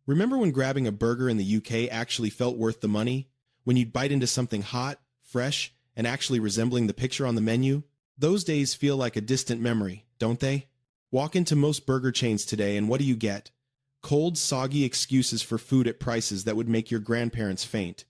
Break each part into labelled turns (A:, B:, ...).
A: Remember when grabbing a burger in the UK actually felt worth the money? When you'd bite into something hot, fresh, and actually resembling the picture on the menu? Those days feel like a distant memory, don't they? Walk into most burger chains today and what do you get? Cold, soggy excuses for food at prices that would make your grandparents faint.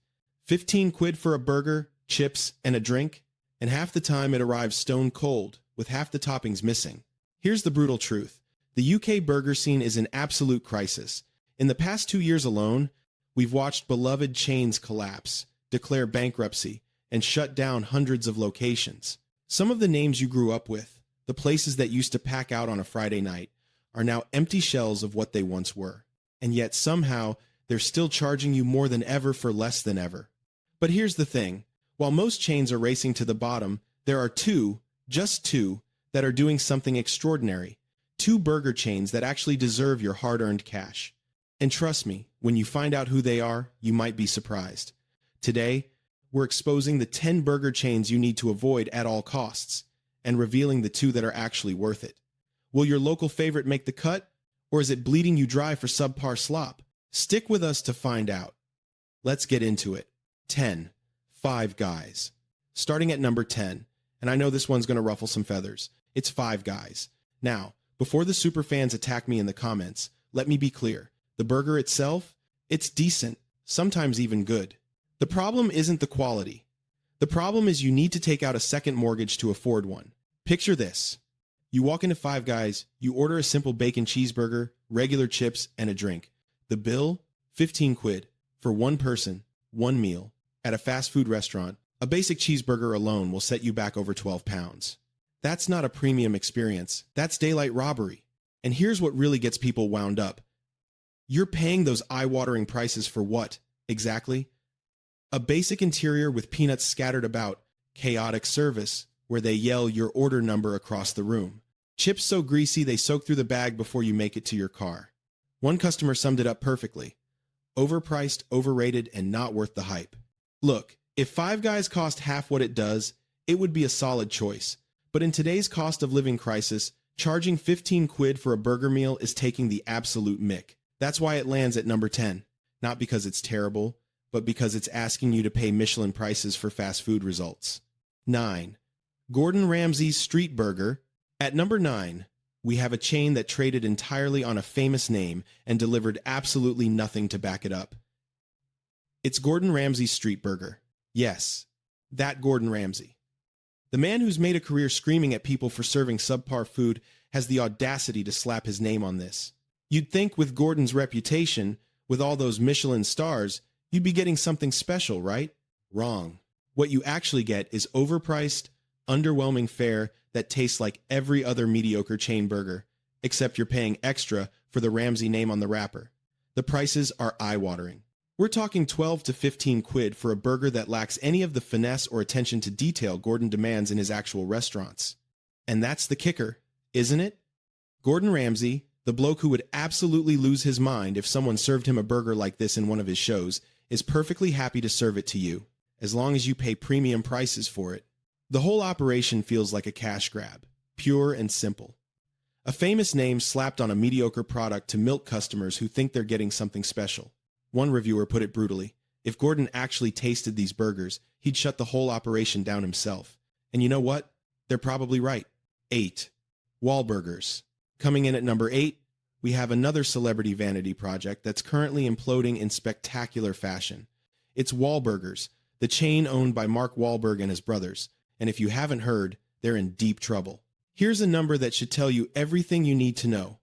A: 15 quid for a burger, chips, and a drink? And half the time it arrives stone cold, with half the toppings missing. Here's the brutal truth. The UK burger scene is in absolute crisis. In the past 2 years alone, we've watched beloved chains collapse, declare bankruptcy, and shut down hundreds of locations. Some of the names you grew up with, the places that used to pack out on a Friday night, are now empty shells of what they once were. And yet somehow, they're still charging you more than ever for less than ever. But here's the thing. While most chains are racing to the bottom, there are two, just two, that are doing something extraordinary. Two burger chains that actually deserve your hard-earned cash. And trust me, when you find out who they are, you might be surprised. Today, we're exposing the 10 burger chains you need to avoid at all costs, and revealing the two that are actually worth it. Will your local favorite make the cut, or is it bleeding you dry for subpar slop? Stick with us to find out. Let's get into it. 10. Five Guys. Starting at number 10, and I know this one's going to ruffle some feathers. It's Five Guys. Now, before the superfans attack me in the comments, let me be clear. The burger itself, it's decent, sometimes even good. The problem isn't the quality. The problem is you need to take out a second mortgage to afford one. Picture this. You walk into Five Guys, you order a simple bacon cheeseburger, regular chips, and a drink. The bill? 15 quid. For one person, one meal. At a fast food restaurant, a basic cheeseburger alone will set you back over 12 pounds. That's not a premium experience. That's daylight robbery. And here's what really gets people wound up. You're paying those eye-watering prices for what, exactly? A basic interior with peanuts scattered about, chaotic service, where they yell your order number across the room. Chips so greasy they soak through the bag before you make it to your car. One customer summed it up perfectly. Overpriced, overrated, and not worth the hype. Look, if Five Guys cost half what it does, it would be a solid choice. But in today's cost of living crisis, charging 15 quid for a burger meal is taking the absolute mick. That's why it lands at number 10. Not because it's terrible, but because it's asking you to pay Michelin prices for fast food results. 9. Gordon Ramsay's Street Burger. At number 9, we have a chain that traded entirely on a famous name and delivered absolutely nothing to back it up. It's Gordon Ramsay's Street Burger. Yes, that Gordon Ramsay. The man who's made a career screaming at people for serving subpar food has the audacity to slap his name on this. You'd think with Gordon's reputation, with all those Michelin stars, you'd be getting something special, right? Wrong. What you actually get is overpriced, underwhelming fare that tastes like every other mediocre chain burger, except you're paying extra for the Ramsay name on the wrapper. The prices are eye-watering. We're talking 12 to 15 quid for a burger that lacks any of the finesse or attention to detail Gordon demands in his actual restaurants. And that's the kicker, isn't it? Gordon Ramsay, the bloke who would absolutely lose his mind if someone served him a burger like this in one of his shows, is perfectly happy to serve it to you, as long as you pay premium prices for it. The whole operation feels like a cash grab, pure and simple. A famous name slapped on a mediocre product to milk customers who think they're getting something special. One reviewer put it brutally. If Gordon actually tasted these burgers, he'd shut the whole operation down himself. And you know what? They're probably right. 8. Wahlburgers. Coming in at number 8, we have another celebrity vanity project that's currently imploding in spectacular fashion. It's Wahlburgers, the chain owned by Mark Wahlberg and his brothers. And if you haven't heard, they're in deep trouble. Here's a number that should tell you everything you need to know.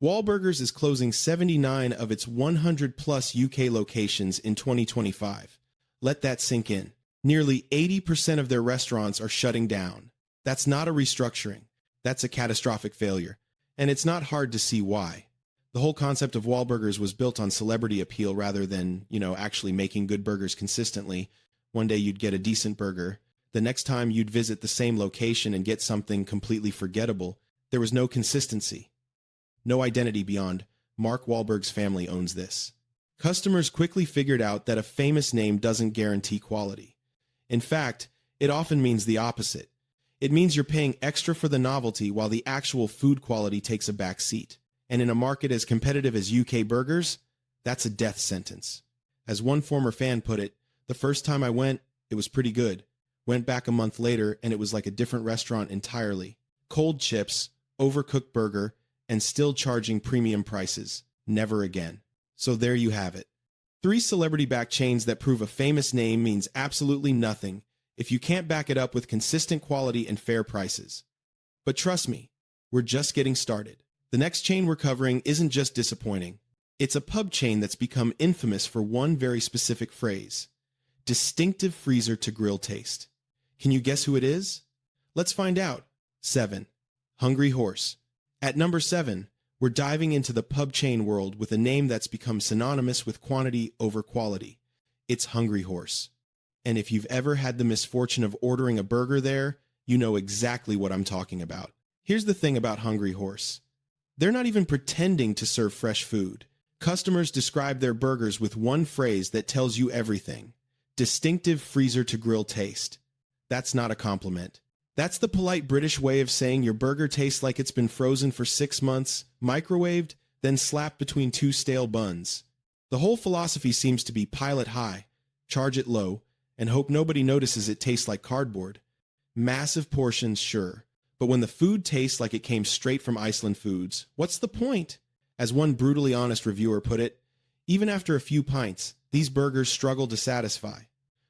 A: Wahlburgers is closing 79 of its 100-plus UK locations in 2025. Let that sink in. Nearly 80% of their restaurants are shutting down. That's not a restructuring. That's a catastrophic failure. And it's not hard to see why. The whole concept of Wahlburgers was built on celebrity appeal rather than, actually making good burgers consistently. One day you'd get a decent burger. The next time you'd visit the same location and get something completely forgettable. There was no consistency. No identity beyond, Mark Wahlberg's family owns this. Customers quickly figured out that a famous name doesn't guarantee quality. In fact, it often means the opposite. It means you're paying extra for the novelty while the actual food quality takes a back seat. And in a market as competitive as UK burgers, That's a death sentence. As one former fan put it, the first time I went, it was pretty good. Went back a month later, and it was like a different restaurant entirely. Cold chips, overcooked burger, and still charging premium prices. Never again. So there you have it. 3 celebrity-backed chains that prove a famous name means absolutely nothing if you can't back it up with consistent quality and fair prices. But trust me, we're just getting started. The next chain we're covering isn't just disappointing. It's a pub chain that's become infamous for one very specific phrase: distinctive freezer to grill taste. Can you guess who it is? Let's find out. 7. Hungry Horse. At number 7, we're diving into the pub chain world with a name that's become synonymous with quantity over quality. It's Hungry Horse. And if you've ever had the misfortune of ordering a burger there, you know exactly what I'm talking about. Here's the thing about Hungry Horse. They're not even pretending to serve fresh food. Customers describe their burgers with one phrase that tells you everything: distinctive freezer to grill taste. That's not a compliment. That's the polite British way of saying your burger tastes like it's been frozen for 6 months, microwaved, then slapped between 2 stale buns. The whole philosophy seems to be pile it high, charge it low, and hope nobody notices it tastes like cardboard. Massive portions, sure, but when the food tastes like it came straight from Iceland Foods, what's the point? As one brutally honest reviewer put it, even after a few pints, these burgers struggle to satisfy.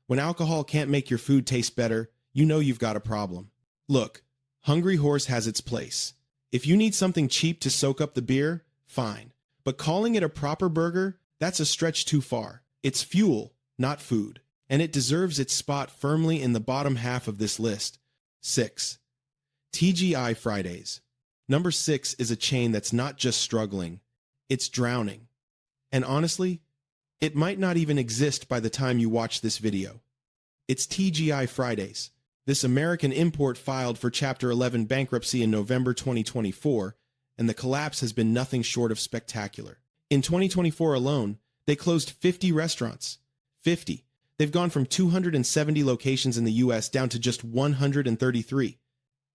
A: When alcohol can't make your food taste better, you know you've got a problem. Look, Hungry Horse has its place. If you need something cheap to soak up the beer, fine. But calling it a proper burger, that's a stretch too far. It's fuel, not food. And it deserves its spot firmly in the bottom half of this list. 6. TGI Fridays. Number 6 is a chain that's not just struggling, it's drowning. And honestly, it might not even exist by the time you watch this video. It's TGI Fridays. This American import filed for Chapter 11 bankruptcy in November 2024, and the collapse has been nothing short of spectacular. In 2024 alone, they closed 50 restaurants. 50. They've gone from 270 locations in the US down to just 133.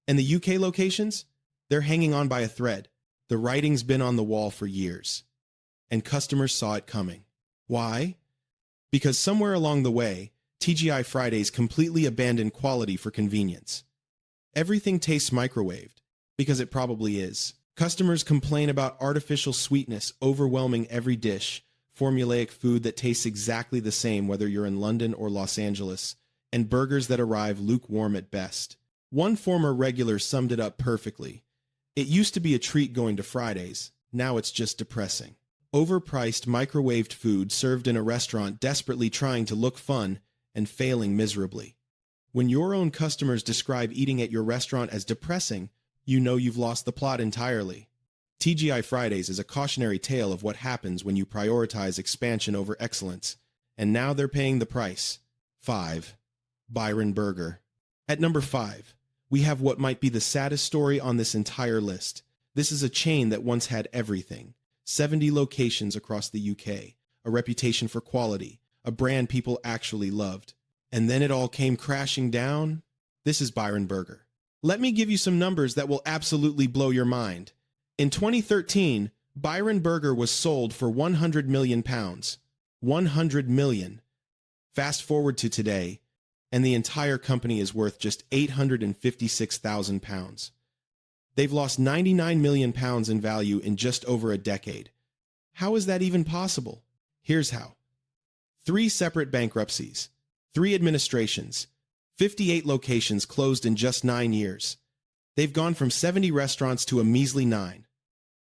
A: And the UK locations? They're hanging on by a thread. The writing's been on the wall for years. And customers saw it coming. Why? Because somewhere along the way, TGI Fridays completely abandoned quality for convenience. Everything tastes microwaved, because it probably is. Customers complain about artificial sweetness overwhelming every dish, formulaic food that tastes exactly the same whether you're in London or Los Angeles, and burgers that arrive lukewarm at best. One former regular summed it up perfectly. It used to be a treat going to Fridays, now it's just depressing. Overpriced microwaved food served in a restaurant desperately trying to look fun and failing miserably. When your own customers describe eating at your restaurant as depressing, you know you've lost the plot entirely. TGI Fridays is a cautionary tale of what happens when you prioritize expansion over excellence, and now they're paying the price. 5. Byron Burger. At number 5, we have what might be the saddest story on this entire list. This is a chain that once had everything. 70 locations across the UK, a reputation for quality, a brand people actually loved. And then it all came crashing down? This is Byron Burger. Let me give you some numbers that will absolutely blow your mind. In 2013, Byron Burger was sold for £100 million. 100 million. Fast forward to today, and the entire company is worth just £856,000. They've lost £99 million in value in just over a decade. How is that even possible? Here's how. 3 separate bankruptcies, 3 administrations, 58 locations closed in just 9 years. They've gone from 70 restaurants to a measly 9.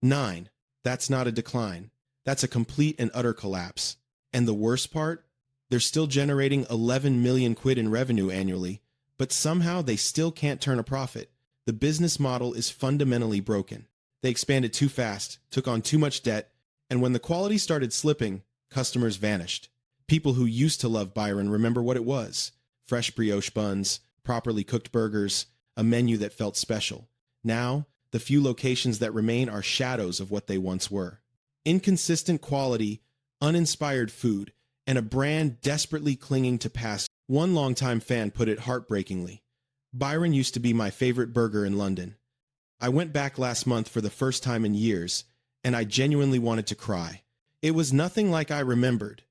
A: 9. That's not a decline. That's a complete and utter collapse. And the worst part? They're still generating 11 million quid in revenue annually, but somehow they still can't turn a profit. The business model is fundamentally broken. They expanded too fast, took on too much debt, and when the quality started slipping, customers vanished. People who used to love Byron remember what it was: fresh brioche buns, properly cooked burgers, a menu that felt special. Now, the few locations that remain are shadows of what they once were. Inconsistent quality, uninspired food, and a brand desperately clinging to past. One longtime fan put it heartbreakingly: Byron used to be my favorite burger in London. I went back last month for the first time in years, and I genuinely wanted to cry. It was nothing like I remembered.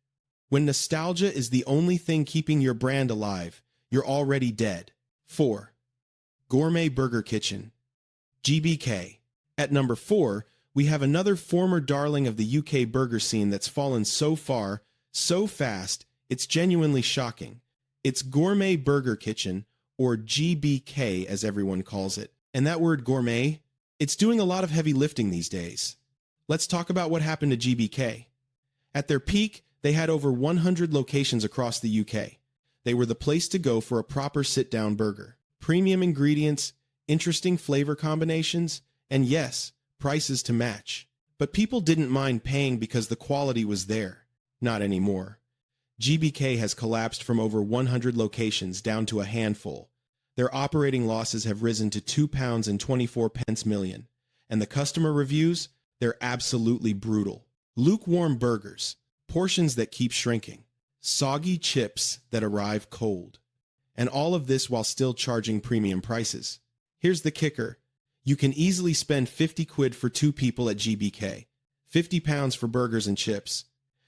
A: When nostalgia is the only thing keeping your brand alive, you're already dead. 4. Gourmet Burger Kitchen. GBK. At number 4, we have another former darling of the UK burger scene that's fallen so far, so fast, it's genuinely shocking. It's Gourmet Burger Kitchen, or GBK as everyone calls it. And that word gourmet, it's doing a lot of heavy lifting these days. Let's talk about what happened to GBK. At their peak, they had over 100 locations across the UK. They were the place to go for a proper sit-down burger. Premium ingredients, interesting flavor combinations, and yes, prices to match. But people didn't mind paying because the quality was there. Not anymore. GBK has collapsed from over 100 locations down to a handful. Their operating losses have risen to £2.24 million. And the customer reviews? They're absolutely brutal. Lukewarm burgers, portions that keep shrinking, soggy chips that arrive cold. And all of this while still charging premium prices. Here's the kicker. You can easily spend 50 quid for 2 people at GBK, £50 for burgers and chips.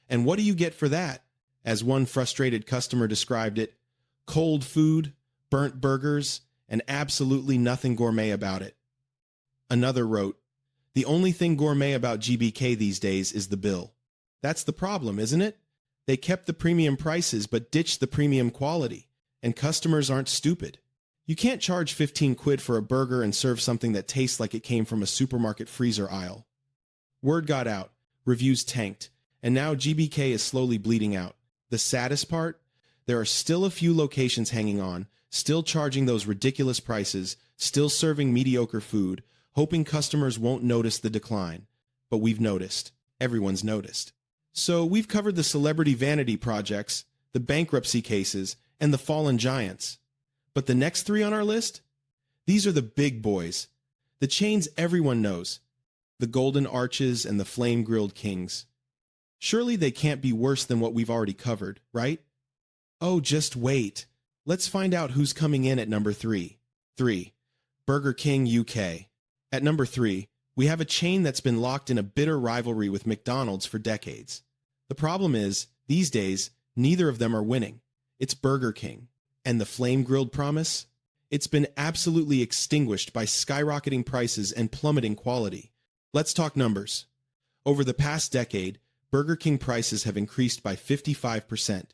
A: And what do you get for that? As one frustrated customer described it, cold food, burnt burgers, and absolutely nothing gourmet about it. Another wrote, the only thing gourmet about GBK these days is the bill. That's the problem, isn't it? They kept the premium prices but ditched the premium quality, and customers aren't stupid. You can't charge 15 quid for a burger and serve something that tastes like it came from a supermarket freezer aisle. Word got out, reviews tanked, and now GBK is slowly bleeding out. The saddest part? There are still a few locations hanging on, still charging those ridiculous prices, still serving mediocre food, hoping customers won't notice the decline. But we've noticed. Everyone's noticed. So we've covered the celebrity vanity projects, the bankruptcy cases, and the fallen giants. But the next 3 on our list? These are the big boys. The chains everyone knows. The Golden Arches and the Flame-Grilled Kings. Surely they can't be worse than what we've already covered, right? Oh, just wait. Let's find out who's coming in at number 3. 3. Burger King UK. At number 3, we have a chain that's been locked in a bitter rivalry with McDonald's for decades. The problem is, these days, neither of them are winning. It's Burger King. And the flame-grilled promise? It's been absolutely extinguished by skyrocketing prices and plummeting quality. Let's talk numbers. Over the past decade, Burger King prices have increased by 55%.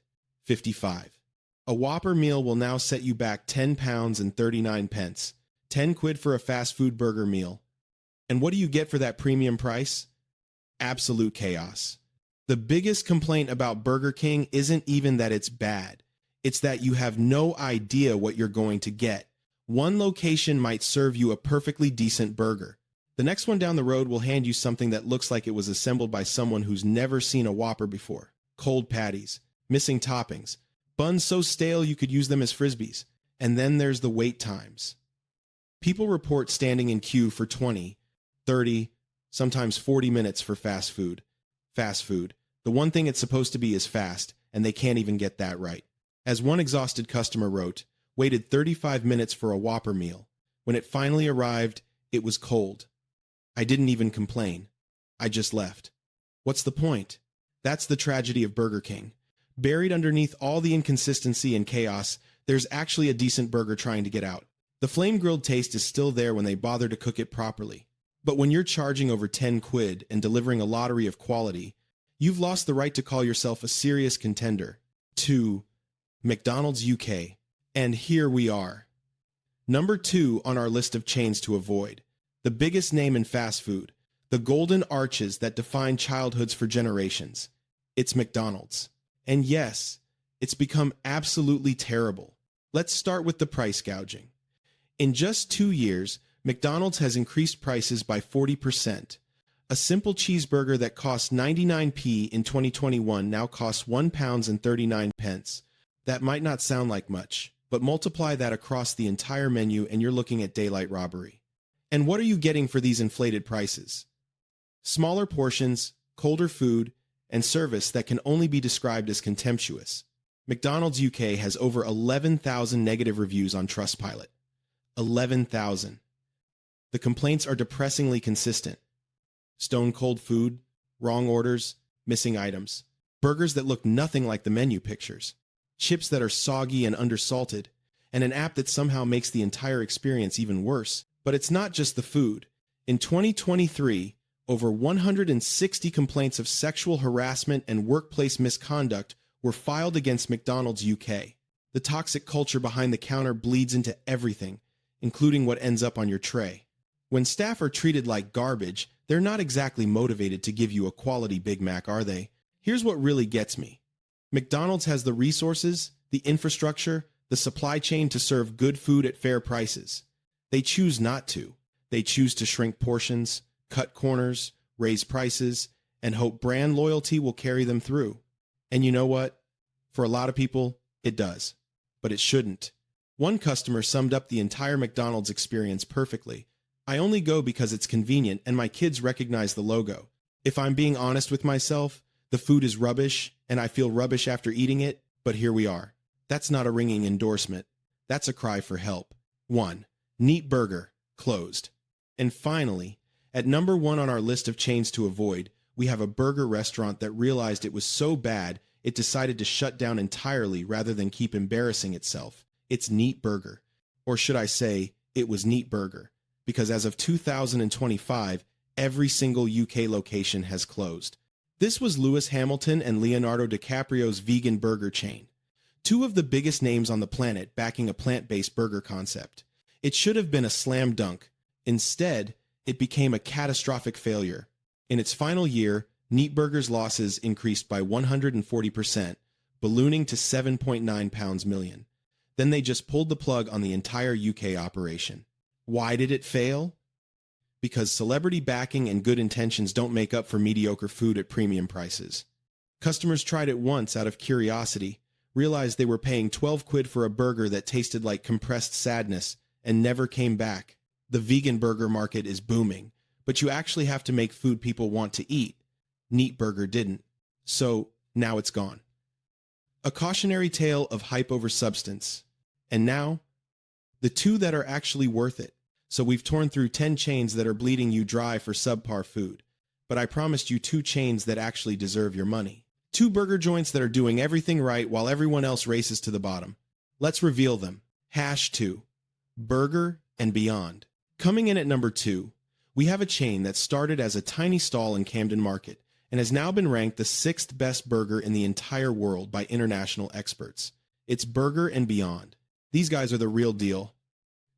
A: 55. A Whopper meal will now set you back £10.39. 10 quid for a fast food burger meal. And what do you get for that premium price? Absolute chaos. The biggest complaint about Burger King isn't even that it's bad. It's that you have no idea what you're going to get. One location might serve you a perfectly decent burger. The next one down the road will hand you something that looks like it was assembled by someone who's never seen a Whopper before. Cold patties, missing toppings, buns so stale you could use them as frisbees. And then there's the wait times. People report standing in queue for 20, 30, sometimes 40 minutes for fast food. Fast food. The one thing it's supposed to be is fast, and they can't even get that right. As one exhausted customer wrote, waited 35 minutes for a Whopper meal. When it finally arrived, it was cold. I didn't even complain. I just left. What's the point? That's the tragedy of Burger King. Buried underneath all the inconsistency and chaos, there's actually a decent burger trying to get out. The flame-grilled taste is still there when they bother to cook it properly. But when you're charging over 10 quid and delivering a lottery of quality, you've lost the right to call yourself a serious contender. 2. McDonald's UK. And here we are. Number 2 on our list of chains to avoid. The biggest name in fast food. The golden arches that define childhoods for generations. It's McDonald's. And yes, it's become absolutely terrible. Let's start with the price gouging. In just 2 years, McDonald's has increased prices by 40%. A simple cheeseburger that cost 99p in 2021 now costs £1.39. That might not sound like much, but multiply that across the entire menu and you're looking at daylight robbery. And what are you getting for these inflated prices? Smaller portions, colder food, and service that can only be described as contemptuous. McDonald's UK has over 11,000 negative reviews on Trustpilot. 11,000. The complaints are depressingly consistent. Stone cold food, wrong orders, missing items, burgers that look nothing like the menu pictures, chips that are soggy and undersalted, and an app that somehow makes the entire experience even worse. But it's not just the food. In 2023, over 160 complaints of sexual harassment and workplace misconduct were filed against McDonald's UK. The toxic culture behind the counter bleeds into everything, including what ends up on your tray. When staff are treated like garbage, they're not exactly motivated to give you a quality Big Mac, are they? Here's what really gets me. McDonald's has the resources, the infrastructure, the supply chain to serve good food at fair prices. They choose not to. They choose to shrink portions, cut corners, raise prices, and hope brand loyalty will carry them through. And you know what? For a lot of people, it does. But it shouldn't. One customer summed up the entire McDonald's experience perfectly. "I only go because it's convenient and my kids recognize the logo. If I'm being honest with myself, the food is rubbish and I feel rubbish after eating it, but here we are." That's not a ringing endorsement. That's a cry for help. 1. Neat Burger, closed. And finally, at number 1 on our list of chains to avoid, we have a burger restaurant that realized it was so bad it decided to shut down entirely rather than keep embarrassing itself. It's Neat Burger. Or should I say, it was Neat Burger. Because as of 2025, every single UK location has closed. This was Lewis Hamilton and Leonardo DiCaprio's vegan burger chain. Two of the biggest names on the planet backing a plant-based burger concept. It should have been a slam dunk. Instead, it became a catastrophic failure. In its final year, Neat Burger's losses increased by 140%, ballooning to £7.9 million. Then they just pulled the plug on the entire UK operation. Why did it fail? Because celebrity backing and good intentions don't make up for mediocre food at premium prices. Customers tried it once out of curiosity, realized they were paying 12 quid for a burger that tasted like compressed sadness, and never came back. The vegan burger market is booming, but you actually have to make food people want to eat. Neat Burger didn't. So, now it's gone. A cautionary tale of hype over substance. And now, the two that are actually worth it. So we've torn through 10 chains that are bleeding you dry for subpar food. But I promised you 2 chains that actually deserve your money. 2 burger joints that are doing everything right while everyone else races to the bottom. Let's reveal them. #2. Burger and Beyond. Coming in at number 2, we have a chain that started as a tiny stall in Camden Market and has now been ranked the 6th best burger in the entire world by international experts. It's Burger and Beyond. These guys are the real deal.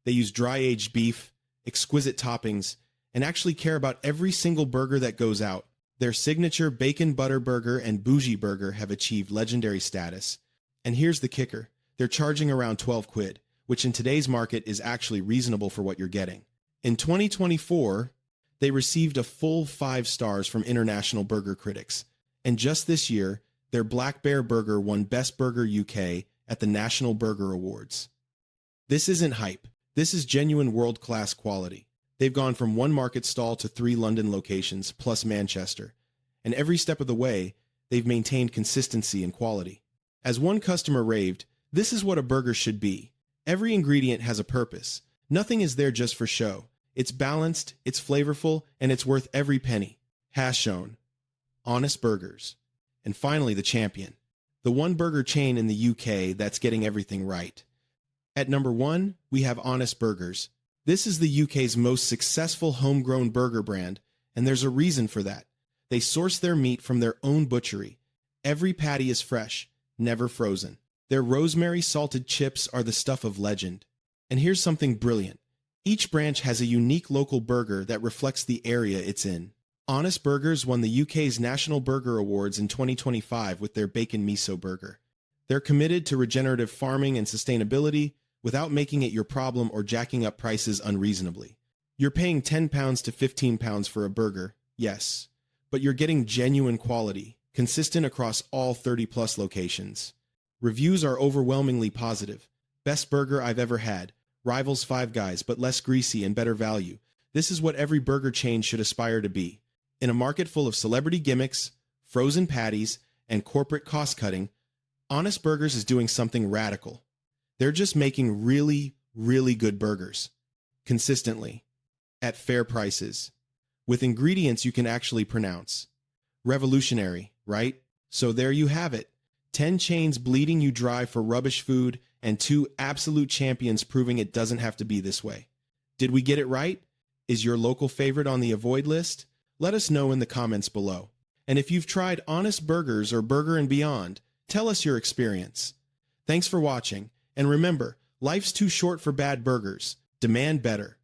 A: They use dry-aged beef, exquisite toppings, and actually care about every single burger that goes out. Their signature bacon butter burger and bougie burger have achieved legendary status. And here's the kicker. They're charging around 12 quid, which in today's market is actually reasonable for what you're getting. In 2024, they received a full 5 stars from international burger critics. And just this year, their Black Bear Burger won Best Burger UK at the National Burger Awards. This isn't hype. This is genuine world-class quality. They've gone from 1 market stall to 3 London locations, plus Manchester. And every step of the way, they've maintained consistency and quality. As one customer raved, "This is what a burger should be. Every ingredient has a purpose. Nothing is there just for show. It's balanced, it's flavorful, and it's worth every penny." Has shown. Honest Burgers. And finally, the champion. The one burger chain in the UK that's getting everything right. At number 1, we have Honest Burgers. This is the UK's most successful homegrown burger brand, and there's a reason for that. They source their meat from their own butchery. Every patty is fresh, never frozen. Their rosemary salted chips are the stuff of legend. And here's something brilliant. Each branch has a unique local burger that reflects the area it's in. Honest Burgers won the UK's National Burger Awards in 2025 with their bacon miso burger. They're committed to regenerative farming and sustainability without making it your problem or jacking up prices unreasonably. You're paying £10 to £15 for a burger, yes, but you're getting genuine quality, consistent across all 30-plus locations. Reviews are overwhelmingly positive. Best burger I've ever had. Rivals Five Guys, but less greasy and better value. This is what every burger chain should aspire to be. In a market full of celebrity gimmicks, frozen patties, and corporate cost-cutting, Honest Burgers is doing something radical. They're just making really, really good burgers. Consistently. At fair prices. With ingredients you can actually pronounce. Revolutionary. right? So there you have it. 10 chains bleeding you dry for rubbish food, and 2 absolute champions proving it doesn't have to be this way. Did we get it right? Is your local favorite on the avoid list? Let us know in the comments below. And if you've tried Honest Burgers or Burger and Beyond, tell us your experience. Thanks for watching, and remember, life's too short for bad burgers. Demand better.